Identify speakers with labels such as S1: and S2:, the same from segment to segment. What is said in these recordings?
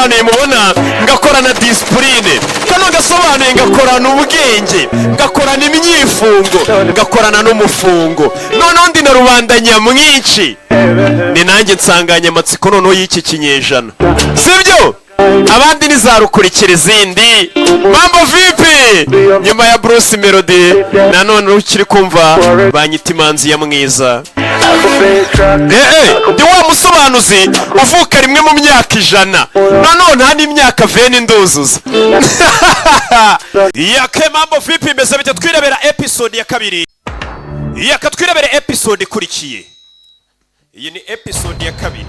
S1: gasobanuye mubona ngakorana discipline, kano gasobanuye ngakorana ubwenge, ngakorana imyifungo, ngakorana n'umufungo. Noneho ndi na rubanda nyamwinshi, ni nanjye nsanganyamatsiko noneho y'iki kinyejana, sibyo? Abandi nizarukurikira izindi. Mambo vipi? Nyuma ya Bruce Melody nanone ukiri kumva banyita imanzi ya mwiza. Ndi wa musobanuzi uvuka rimwe mu myaka 100, nanone nta n'imyaka 20 nduzuza. Yake mambo vipi? Meze bite? Twirebera episode ya 2. Yaka twirebera episode ikurikiye. Iyi ni episode ya 2.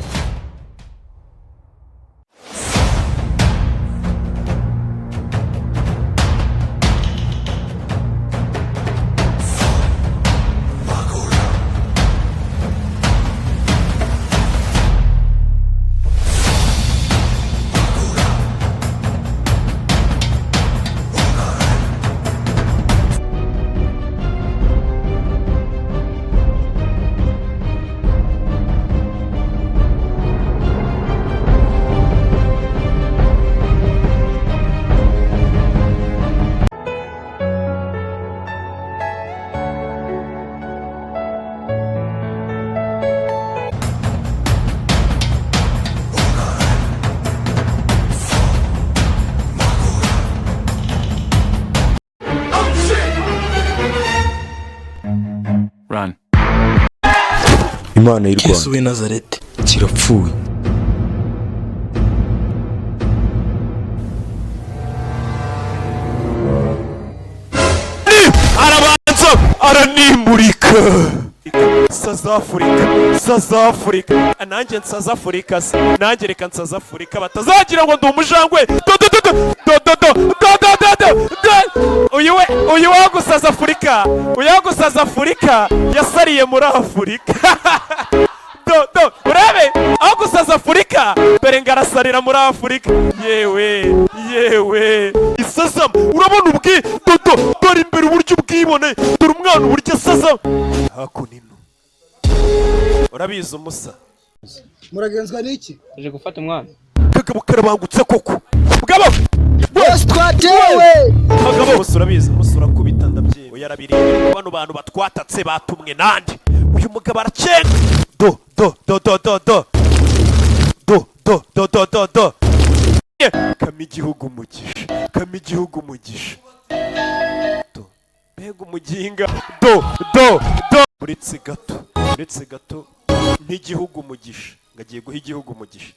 S2: Run.
S3: Imana y'u Rwanda.
S4: Yesu w'i Nazareti
S3: kirapfuye.
S1: Arabanza aranimurika. South Africa. Nanjye South Africa. Nanjye reka South Africa batazagira ngo ndi umujangwe. Uyu wagu South Africa. Uyagu South Africa yasariye muri Afrika. Urebe aho South Africa dore ngarasarira muri Afrika. Yewe isazam urabona ubwi dore imbere uburyo ubwibone, dore umwana uburyo asazam hakunino. Urabizi umusa
S5: muragenzwa n'iki?
S2: Uje gufata umwana
S1: kagabo karabangutse koko bwabo
S5: twatewe
S1: kagabo bose urabizi umusa urakubita ndabye yarabiriye bano bantu batwatatse batumwe nandi uyu mugabo aracenga do kami igihugu umugisha mbega umuginga uretse gato n'igihugu umugisha ngagiye guha igihugu umugisha.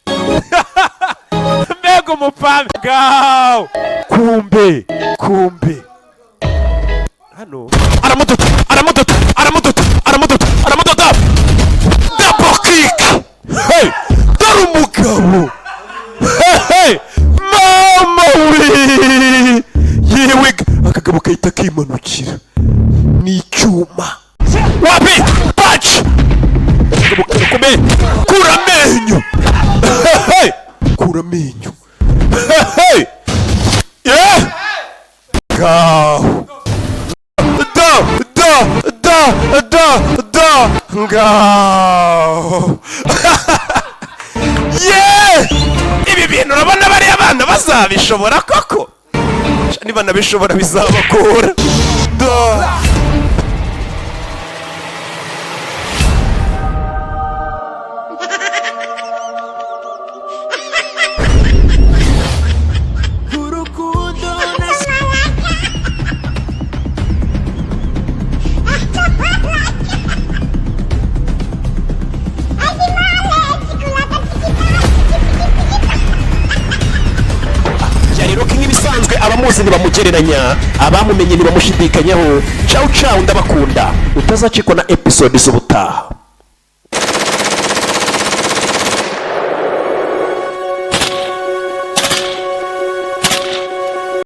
S1: Mbega umupambi gaw kumbe hano aramudoda double kick. Hey, dore umugabo. Hey, mama we yewe akagabo kahita kimanukira n'icyuma wapi punch akagabo karakomeye kura amenyo. Hey, kura amenyo. Hey, yeah gaw gaw. Yeah, ibi bintu urabona bari abana bazabishobora koko? Niba nabishobora bizabakora. Abamuzi ntibamugereranya, abamumenye ntibamushidikanyaho. Ciao ndabakunda, utazacikwa na episode z'ubutaha.